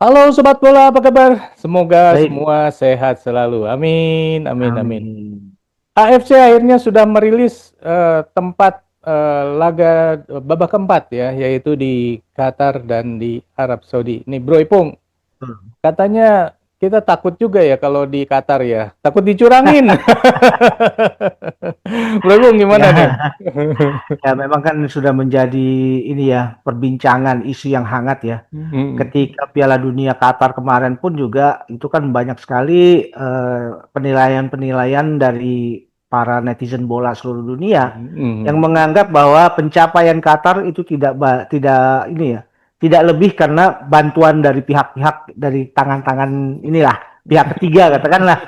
Halo Sobat Bola, apa kabar? Semoga Baik, semua sehat selalu. Amin, amin, amin. amin. AFC akhirnya sudah merilis tempat laga babak keempat ya, yaitu di Qatar dan di Arab Saudi. Nih Bro Ipung, Hmm. katanya kita takut juga ya kalau di Qatar ya. Takut dicurangin. Bro Ipung gimana nih? Ya, ya memang kan sudah menjadi ini ya perbincangan isu yang hangat ya. Hmm, Ketika Piala Dunia Qatar kemarin pun juga itu kan banyak sekali penilaian-penilaian dari para netizen bola seluruh dunia yang hmm, menganggap bahwa pencapaian Qatar itu tidak ini ya, tidak lebih karena bantuan dari pihak-pihak dari tangan-tangan inilah pihak ketiga katakanlah.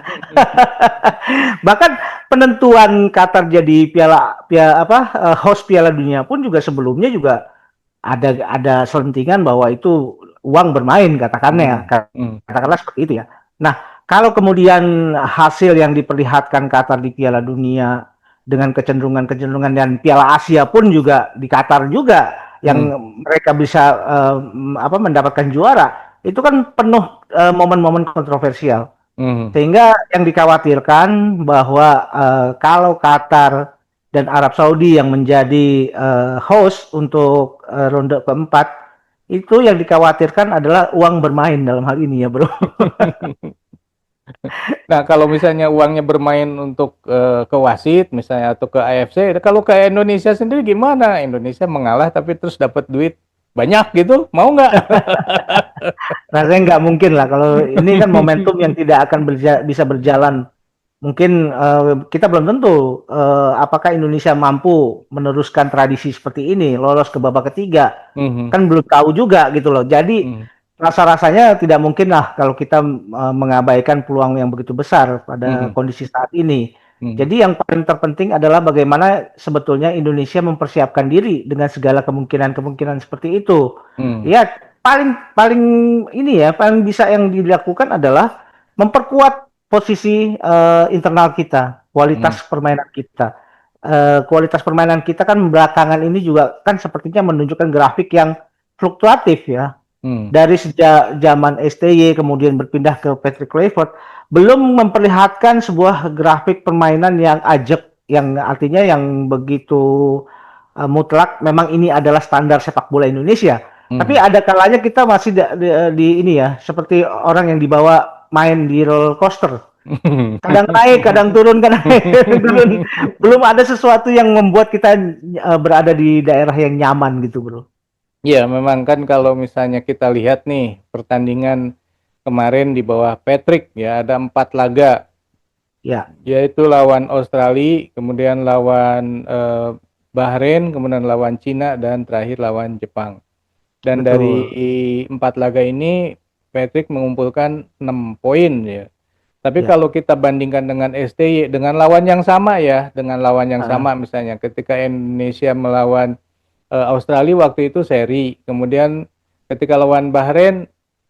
Bahkan penentuan Qatar jadi piala piala apa host Piala Dunia pun juga sebelumnya juga ada selentingan bahwa itu uang bermain katakannya ya. hmm, hmm, Katakanlah seperti itu ya. Nah, kalau kemudian hasil yang diperlihatkan Qatar di Piala Dunia dengan kecenderungan-kecenderungan dan Piala Asia pun juga di Qatar juga yang hmm, mereka bisa mendapatkan juara itu kan penuh momen-momen kontroversial. hmm. Sehingga yang dikhawatirkan bahwa kalau Qatar dan Arab Saudi yang menjadi host untuk ronde keempat, itu yang dikhawatirkan adalah uang bermain dalam hal ini ya bro. Nah, kalau misalnya uangnya bermain untuk ke wasit misalnya atau ke AFC, kalau ke Indonesia sendiri gimana? Indonesia mengalah tapi terus dapat duit banyak gitu, mau nggak? Rasanya nggak mungkin lah kalau ini kan momentum yang tidak akan bisa berjalan. Mungkin kita belum tentu apakah Indonesia mampu meneruskan tradisi seperti ini, lolos ke babak ketiga. Mhm, Kan belum tahu juga gitu loh. Jadi mhm, rasa-rasanya tidak mungkin lah kalau kita mengabaikan peluang yang begitu besar pada mhm, kondisi saat ini. mhm, Jadi yang paling terpenting adalah bagaimana sebetulnya Indonesia mempersiapkan diri dengan segala kemungkinan-kemungkinan seperti itu. mhm, Ya paling paling ini ya paling bisa yang dilakukan adalah memperkuat posisi internal kita, mhm, kualitas permainan kita. Kualitas permainan kita kan belakangan ini juga kan sepertinya menunjukkan grafik yang fluktuatif ya. mhm, Dari sejak zaman STY kemudian berpindah ke Patrick Kluivert belum memperlihatkan sebuah grafik permainan yang ajak yang artinya yang begitu mutlak memang ini adalah standar sepak bola Indonesia. Tapi mhm. ada kalanya kita masih di ini ya seperti orang yang dibawa main di roller coaster. Kadang naik, kadang turun, kadang naik, turun. Belum ada sesuatu yang membuat kita berada di daerah yang nyaman gitu, bro. Ya, memang kan kalau misalnya kita lihat nih pertandingan kemarin di bawah Patrick ya ada 4 laga, Ya, yaitu lawan Australia, kemudian lawan Bahrain, kemudian lawan Cina, dan terakhir lawan Jepang. Dan dari betul. 4 laga ini, Patrick mengumpulkan 6 poin ya. Tapi Ya. kalau kita bandingkan dengan STY, dengan lawan yang sama ya, dengan lawan yang Uh, sama misalnya ketika Indonesia melawan Australia waktu itu seri, kemudian ketika lawan Bahrain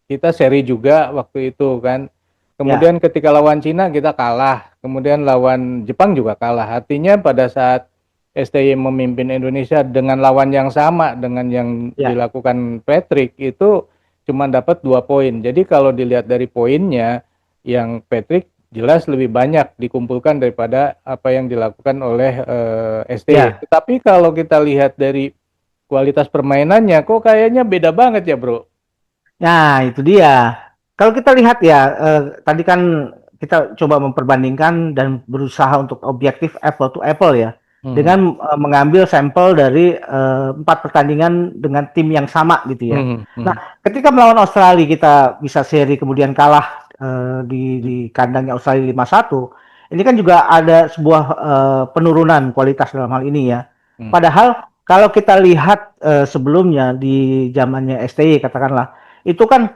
kita seri juga waktu itu kan. ya, Kemudian ketika lawan Cina kita kalah, kemudian lawan Jepang juga kalah. Artinya pada saat STY memimpin Indonesia dengan lawan yang sama dengan yang ya. dilakukan Patrick itu cuma dapat 2 poin. Jadi kalau dilihat dari poinnya, yang Patrick jelas lebih banyak dikumpulkan daripada apa yang dilakukan oleh STY. Ya. Tetapi kalau kita lihat dari kualitas permainannya, kok kayaknya beda banget ya, Bro? Nah, itu dia. Kalau kita lihat ya, tadi kan kita coba memperbandingkan dan berusaha untuk objektif apple to apple ya, Mhm, dengan mengambil sampel dari 4 pertandingan dengan tim yang sama gitu ya. mhm, Nah, mhm, ketika melawan Australia kita bisa seri kemudian kalah di kandangnya Australia 5-1, ini kan juga ada sebuah penurunan kualitas dalam hal ini ya. mhm, Padahal kalau kita lihat sebelumnya di zamannya STY katakanlah itu kan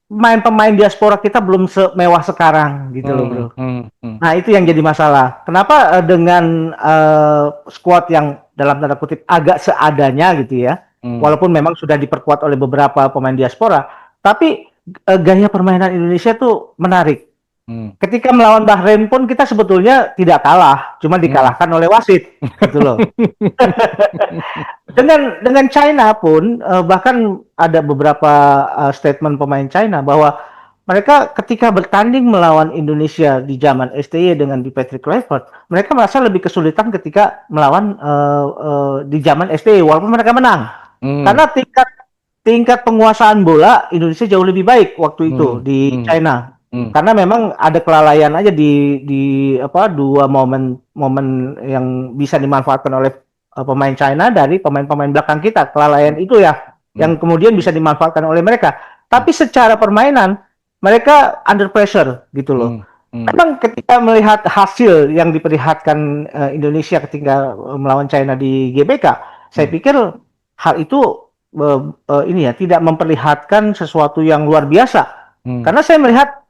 pemain-pemain diaspora kita belum semewah sekarang gitu loh bro. mhm, mhm, mhm, Nah itu yang jadi masalah. Kenapa dengan squad yang dalam tanda kutip agak seadanya gitu ya, mhm, walaupun memang sudah diperkuat oleh beberapa pemain diaspora, tapi gaya permainan Indonesia tuh menarik. Hmm. Ketika melawan Bahrain pun kita sebetulnya tidak kalah, cuma Hmm. dikalahkan oleh wasit, gitu loh. Dengan China pun bahkan ada beberapa statement pemain China bahwa mereka ketika bertanding melawan Indonesia di zaman STY dengan di Patrick Kluivert, mereka merasa lebih kesulitan ketika melawan di zaman STY walaupun mereka menang. Hmm. Karena tingkat penguasaan bola Indonesia jauh lebih baik waktu itu Hmm. di Hmm. China. Hmm. Karena memang ada kelalaian aja di apa dua momen yang bisa dimanfaatkan oleh pemain China dari pemain-pemain belakang kita. Kelalaian itu ya Hmm. yang kemudian bisa dimanfaatkan oleh mereka. Hmm. Tapi secara permainan mereka under pressure gitu loh. Hmm. Hmm. Memang ketika melihat hasil yang diperlihatkan Indonesia ketika melawan China di GBK, saya Hmm. pikir hal itu ini ya tidak memperlihatkan sesuatu yang luar biasa. Hmm. Karena saya melihat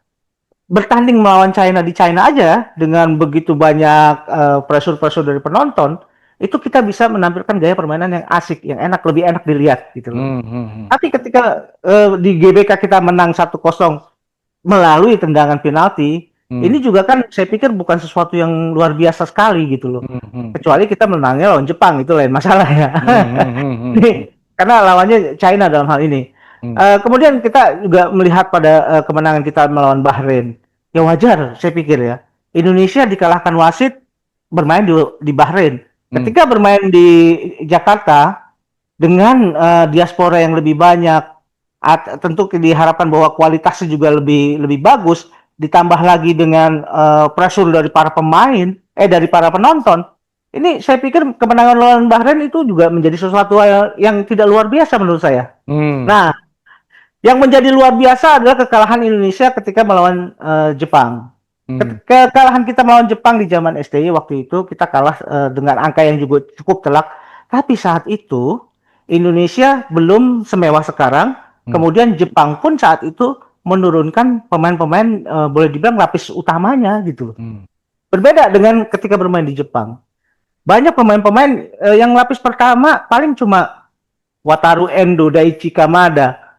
bertanding melawan China di China aja dengan begitu banyak pressure-pressure dari penonton, itu kita bisa menampilkan gaya permainan yang asik, yang enak, lebih enak dilihat gitu loh. Hmm. Hmm. Tapi ketika di GBK kita menang 1-0 melalui tendangan penalti, Hmm. ini juga kan saya pikir bukan sesuatu yang luar biasa sekali gitu loh. Hmm. Hmm. Kecuali kita menangnya lawan Jepang, itu lain masalah ya. Hmm. Hmm. Hmm. Karena lawannya China dalam hal ini. Hmm. Kemudian kita juga melihat pada kemenangan kita melawan Bahrain. Ya wajar, saya pikir ya. Indonesia dikalahkan wasit bermain di Bahrain. Hmm. Ketika bermain di Jakarta dengan diaspora yang lebih banyak, tentu diharapkan bahwa kualitasnya juga lebih bagus. Ditambah lagi dengan pressure dari para pemain, dari para penonton. Ini saya pikir kemenangan lawan Bahrain itu juga menjadi sesuatu yang tidak luar biasa menurut saya. Hmm. Nah, yang menjadi luar biasa adalah kekalahan Indonesia ketika melawan Jepang. Hmm. Kekalahan kita melawan Jepang di zaman STY waktu itu kita kalah dengan angka yang juga cukup telak. Tapi saat itu Indonesia belum semewah sekarang. Hmm. Kemudian Jepang pun saat itu menurunkan pemain-pemain boleh dibilang lapis utamanya gitu loh. Hmm. Berbeda dengan ketika bermain di Jepang. Banyak pemain-pemain yang lapis pertama paling cuma Wataru Endo, Daichi Kamada,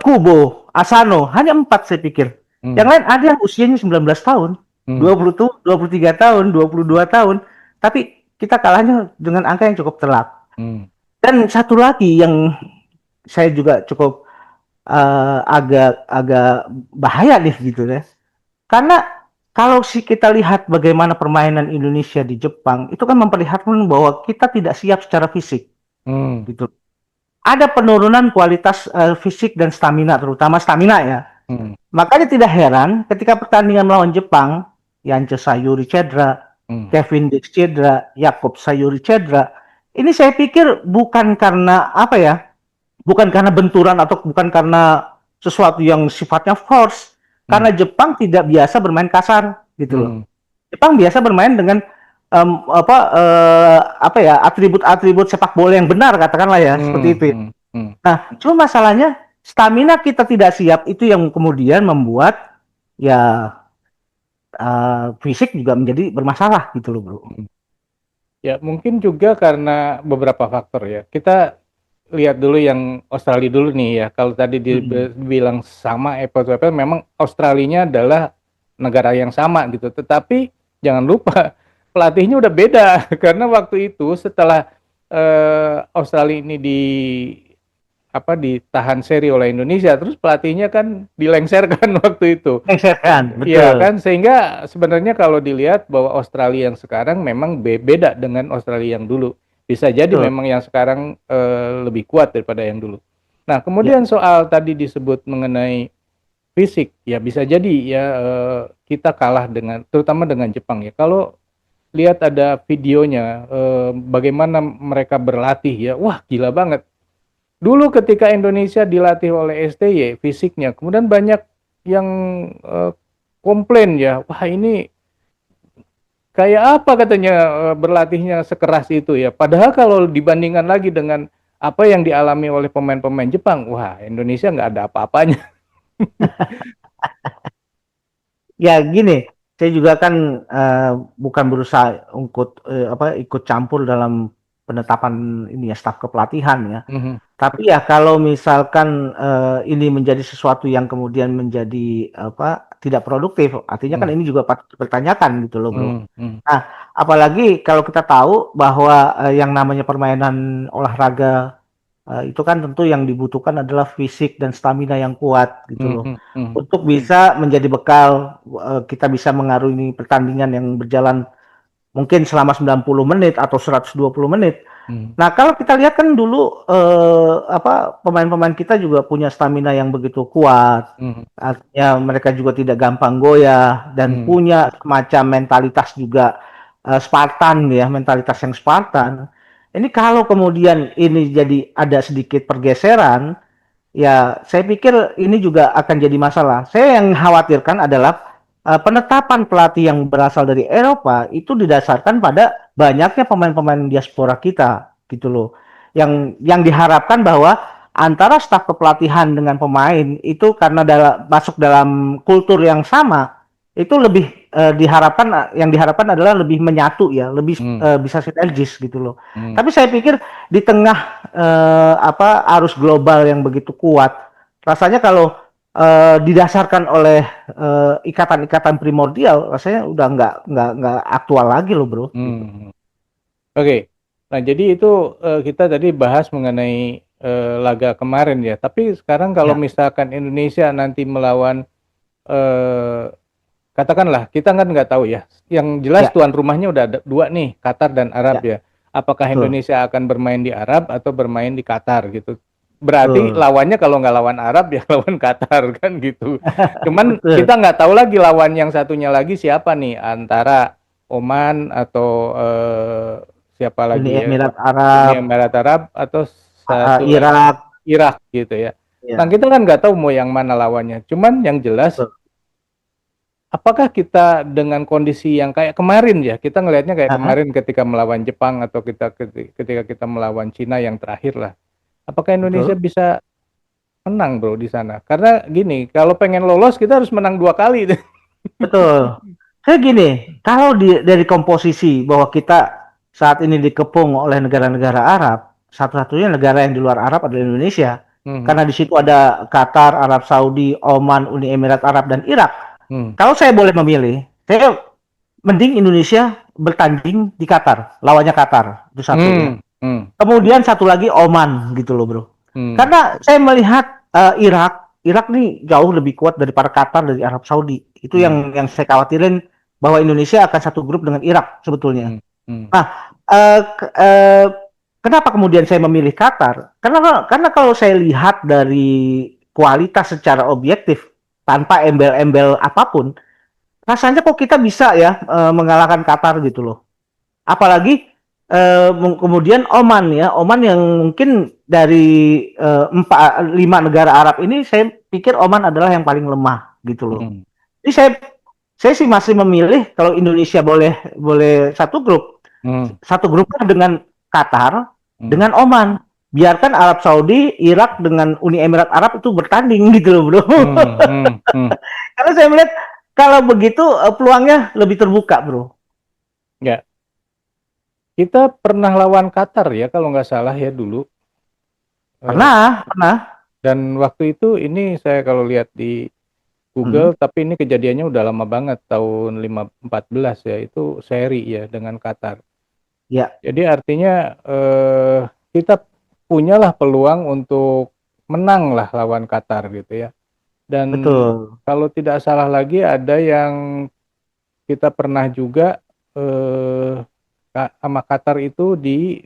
Kubo, Asano, hanya 4 saya pikir. Yang Hmm. lain ada yang usianya 19 tahun, Hmm. 20 tuh, 23 tahun, 22 tahun. Tapi kita kalahnya dengan angka yang cukup telak. Hmm. Dan satu lagi yang saya juga cukup agak bahaya nih gitu ya. Karena kalau kita lihat bagaimana permainan Indonesia di Jepang, itu kan memperlihatkan bahwa kita tidak siap secara fisik Hmm. gitu. Ada penurunan kualitas fisik dan stamina, terutama stamina ya. Hmm. Makanya tidak heran ketika pertandingan melawan Jepang, Yance Sayuri cedera, Hmm. Kevin Dix cedera, Yakob Sayuri cedera. Ini saya pikir bukan karena apa ya, bukan karena benturan atau bukan karena sesuatu yang sifatnya force. Hmm. Karena Jepang tidak biasa bermain kasar gitu loh. Hmm. Jepang biasa bermain dengan apa ya atribut-atribut sepak bola yang benar katakanlah ya seperti itu. Hmm. Hmm. Nah, cuma masalahnya stamina kita tidak siap itu yang kemudian membuat ya fisik juga menjadi bermasalah gitu loh bro. Hmm. Ya, mungkin juga karena beberapa faktor ya. Kita lihat dulu yang Australia dulu nih ya. Kalau tadi dibilang sama apple to apple, memang Australinya adalah negara yang sama gitu. Tetapi jangan lupa pelatihnya udah beda karena waktu itu setelah Australia ini ditahan seri oleh Indonesia, terus pelatihnya kan dilengserkan waktu itu. Kan, Iya betul. kan, sehingga sebenarnya kalau dilihat bahwa Australia yang sekarang memang beda dengan Australia yang dulu. Bisa jadi Betul. memang yang sekarang lebih kuat daripada yang dulu. Nah, Ya. kemudian soal tadi disebut mengenai fisik, ya bisa jadi ya kita kalah terutama dengan Jepang ya. Kalau lihat ada videonya bagaimana mereka berlatih ya, wah gila banget. Dulu ketika Indonesia dilatih oleh STY fisiknya, kemudian banyak yang komplain ya, wah ini kayak apa katanya berlatihnya sekeras itu ya. Padahal kalau dibandingkan lagi dengan apa yang dialami oleh pemain-pemain Jepang, wah Indonesia nggak ada apa-apanya. Ya gini, saya juga kan bukan berusaha ikut campur dalam penetapan ini ya staf kepelatihan ya. Mhm. Tapi ya kalau misalkan ini menjadi sesuatu yang kemudian menjadi tidak produktif. Artinya kan Hmm. ini juga patut dipertanyakan gitu loh, Bro. Hmm. Hmm. Nah, apalagi kalau kita tahu bahwa yang namanya permainan olahraga itu kan tentu yang dibutuhkan adalah fisik dan stamina yang kuat gitu Hmm. loh. Hmm. Hmm. Untuk bisa menjadi bekal kita bisa mengarungi pertandingan yang berjalan mungkin selama 90 menit atau 120 menit. Hmm. Nah, kalau kita lihat kan dulu pemain-pemain kita juga punya stamina yang begitu kuat. Hmm. Artinya mereka juga tidak gampang goyah dan Hmm. punya semacam mentalitas juga Spartan ya, mentalitas yang Spartan. Ini kalau kemudian ini jadi ada sedikit pergeseran, ya saya pikir ini juga akan jadi masalah. Saya yang khawatirkan adalah penetapan pelatih yang berasal dari Eropa itu didasarkan pada banyaknya pemain-pemain diaspora kita gitu loh. Yang diharapkan bahwa antara staf kepelatihan dengan pemain itu karena masuk dalam kultur yang sama itu lebih yang diharapkan adalah lebih menyatu ya, lebih Hmm. bisa sinergis gitu loh. Hmm. Tapi saya pikir di tengah arus global yang begitu kuat, rasanya kalau didasarkan oleh ikatan-ikatan primordial, rasanya udah nggak aktual lagi loh, Bro. Gitu. Hmm. Oke. Nah, jadi itu kita tadi bahas mengenai laga kemarin ya. Tapi sekarang kalau Ya, misalkan Indonesia nanti melawan eh, katakanlah kita kan nggak tahu ya. Yang jelas ya, tuan rumahnya udah ada dua nih, Qatar dan Arab ya, ya. Apakah betul, Indonesia akan bermain di Arab atau bermain di Qatar gitu? Berarti betul, lawannya kalau nggak lawan Arab ya lawan Qatar kan gitu. Cuman betul. kita nggak tahu lagi lawan yang satunya lagi siapa nih, antara Oman atau siapa Uni lagi ya, Emirat Uni Arab, Emirat Arab atau satu lagi Irak, Irak gitu ya. Nah, ya, kita kan nggak tahu mau yang mana lawannya. Cuman yang jelas, betul. apakah kita dengan kondisi yang kayak kemarin ya, kita ngelihatnya kayak Aha, kemarin ketika melawan Jepang atau ketika kita melawan Cina yang terakhir lah. Apakah Indonesia betul, bisa menang bro di sana? Karena gini, kalau pengen lolos kita harus menang 2 kali. betul. Kayak gini, kalau dari komposisi bahwa kita saat ini dikepung oleh negara-negara Arab, satu-satunya negara yang di luar Arab adalah Indonesia. Hmm. Karena di situ ada Qatar, Arab Saudi, Oman, Uni Emirat Arab, dan Irak. Hmm. Kalau saya boleh memilih, saya mending Indonesia bertanding di Qatar, lawannya Qatar, itu satu ya. Hmm. Hmm. Kemudian satu lagi Oman gitu loh bro. Hmm. Karena saya melihat Irak nih jauh lebih kuat daripada Qatar dari Arab Saudi. Itu Hmm. yang saya khawatirin bahwa Indonesia akan satu grup dengan Irak sebetulnya. Hmm. Hmm. Nah, uh, kenapa kemudian saya memilih Qatar? Karena kalau saya lihat dari kualitas secara objektif tanpa embel-embel apapun, rasanya kok kita bisa ya mengalahkan Qatar gitu loh. Apalagi kemudian Oman ya, Oman yang mungkin dari 5 negara Arab ini saya pikir Oman adalah yang paling lemah gitu loh. Hmm. Jadi saya sih masih memilih kalau Indonesia boleh boleh Hmm. satu grup dengan Qatar Hmm. dengan Oman. Biarkan Arab Saudi, Irak dengan Uni Emirat Arab itu bertanding gitu loh bro. Hmm. Hmm. Hmm. Karena saya melihat kalau begitu peluangnya lebih terbuka bro. Ya, kita pernah lawan Qatar ya kalau nggak salah ya dulu. Pernah. Dan waktu itu ini saya kalau lihat di Hmm, Google, tapi ini kejadiannya udah lama banget, tahun 14 ya, itu seri ya dengan Qatar. ya, Jadi artinya kita punyalah peluang untuk menang lah lawan Qatar gitu ya. Dan betul. kalau tidak salah lagi ada yang kita pernah juga sama Qatar itu di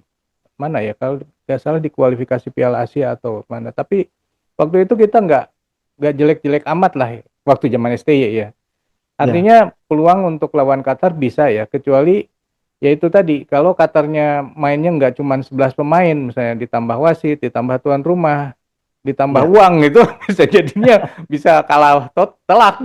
mana ya, kalau tidak salah di kualifikasi Piala Asia atau mana. Tapi waktu itu kita nggak jelek-jelek amat lah ya, waktu zaman STY ya. Ya, Artinya peluang untuk lawan Qatar bisa ya, kecuali yaitu tadi kalau Qatarnya mainnya nggak cuma 11 pemain, misalnya ditambah wasit, ditambah tuan rumah, ditambah ya, uang itu bisa jadinya bisa kalah telak.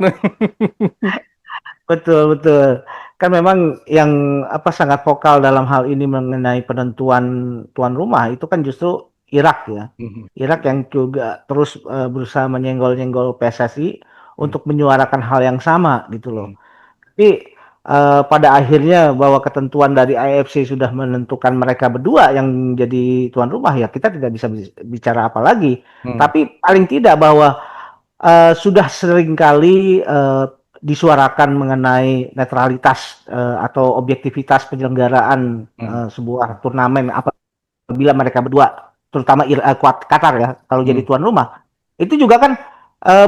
betul, betul. Kan memang yang sangat vokal dalam hal ini mengenai penentuan tuan rumah itu kan justru Irak ya. Irak yang juga terus berusaha menyenggol-nyenggol PSSI untuk menyuarakan hal yang sama gitu loh. Tapi pada akhirnya bahwa ketentuan dari AFC sudah menentukan mereka berdua yang jadi tuan rumah ya kita tidak bisa bicara apa lagi. Tapi paling tidak bahwa sudah seringkali disuarakan mengenai netralitas atau objektivitas penyelenggaraan sebuah turnamen apabila mereka berdua, terutama Qatar ya, kalau jadi tuan rumah, itu juga kan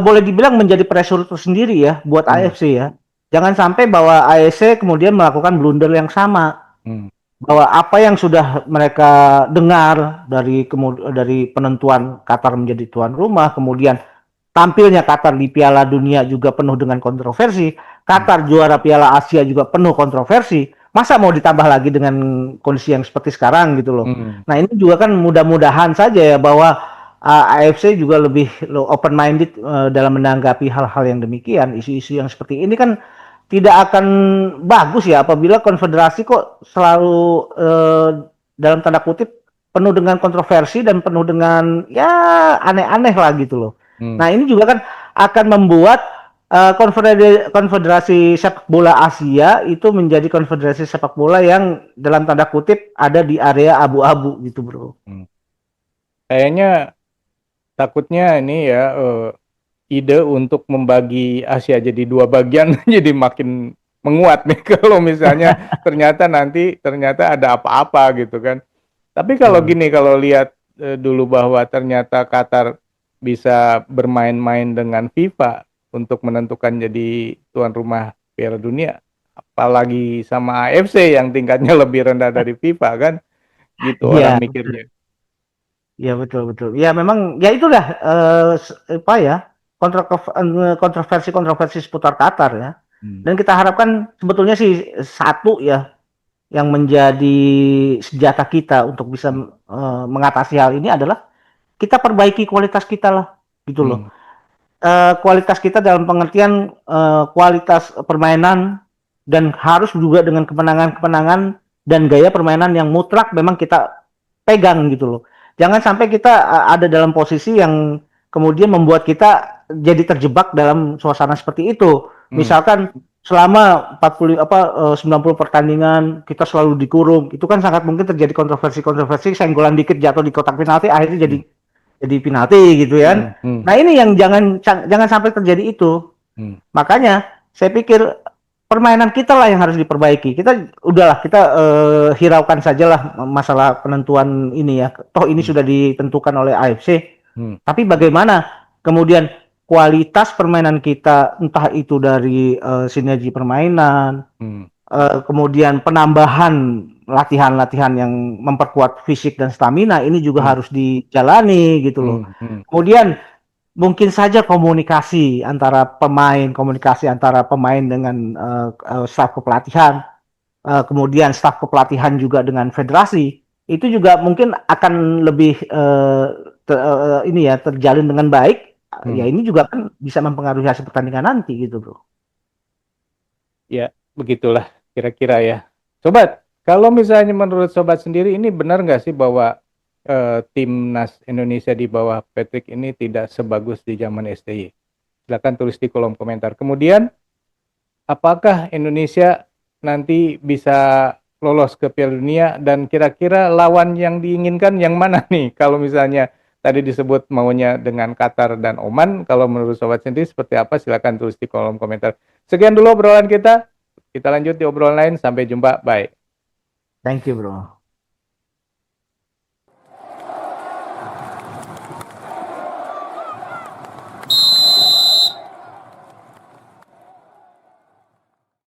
boleh dibilang menjadi pressure tersendiri ya buat AFC ya. Jangan sampai bahwa AFC kemudian melakukan blunder yang sama. Bahwa apa yang sudah mereka dengar dari penentuan Qatar menjadi tuan rumah, kemudian tampilnya Qatar di Piala Dunia juga penuh dengan kontroversi, Qatar juara Piala Asia juga penuh kontroversi, masa mau ditambah lagi dengan kondisi yang seperti sekarang gitu loh. Nah ini juga kan mudah-mudahan saja ya bahwa AFC juga lebih open minded dalam menanggapi hal-hal yang demikian. Isu-isu yang seperti ini kan tidak akan bagus ya apabila konfederasi kok selalu dalam tanda kutip penuh dengan kontroversi dan penuh dengan ya aneh-aneh lah gitu loh. Nah ini juga kan akan membuat konfederasi sepak bola Asia itu menjadi konfederasi sepak bola yang dalam tanda kutip ada di area abu-abu gitu bro. Kayaknya takutnya ini ya ide untuk membagi Asia jadi dua bagian jadi makin menguat nih kalau misalnya ternyata ada apa-apa gitu kan. Tapi kalau gini, kalau lihat dulu bahwa ternyata Qatar bisa bermain-main dengan FIFA untuk menentukan jadi tuan rumah Piala Dunia, apalagi sama AFC yang tingkatnya lebih rendah dari FIFA kan, gitu orang mikirnya. Ya betul. Ya memang ya itulah apa ya kontroversi seputar Qatar ya. Dan kita harapkan sebetulnya sih satu ya yang menjadi senjata kita untuk bisa mengatasi hal ini adalah kita perbaiki kualitas kita lah gitu loh. Kualitas kita dalam pengertian kualitas permainan dan harus juga dengan kemenangan-kemenangan dan gaya permainan yang mutlak memang kita pegang gitu loh. Jangan sampai kita ada dalam posisi yang kemudian membuat kita jadi terjebak dalam suasana seperti itu. Misalkan selama 90 pertandingan kita selalu dikurung, itu kan sangat mungkin terjadi kontroversi senggolan dikit jatuh di kotak penalti akhirnya jadi penalti gitu kan. Nah ini yang jangan sampai terjadi itu. Makanya saya pikir permainan kita lah yang harus diperbaiki. Kita hiraukan sajalah masalah penentuan ini ya. Toh ini sudah ditentukan oleh AFC. Tapi bagaimana kemudian kualitas permainan kita, entah itu dari sinergi permainan, kemudian penambahan latihan-latihan yang memperkuat fisik dan stamina ini juga harus dijalani gitu loh. Kemudian mungkin saja komunikasi antara pemain dengan staf kepelatihan, kemudian staf kepelatihan juga dengan federasi, itu juga mungkin akan lebih terjalin dengan baik. Ya ini juga kan bisa mempengaruhi hasil pertandingan nanti gitu bro. Ya begitulah kira-kira ya. Sobat, kalau misalnya menurut sobat sendiri ini benar nggak sih bahwa timnas Indonesia di bawah Patrick ini tidak sebagus di zaman STY? Silakan tulis di kolom komentar. Kemudian, apakah Indonesia nanti bisa lolos ke Piala Dunia dan kira-kira lawan yang diinginkan yang mana nih? Kalau misalnya tadi disebut maunya dengan Qatar dan Oman, kalau menurut sobat sendiri seperti apa? Silakan tulis di kolom komentar. Sekian dulu obrolan kita. Kita lanjut di obrolan lain. Sampai jumpa. Bye. Thank you bro.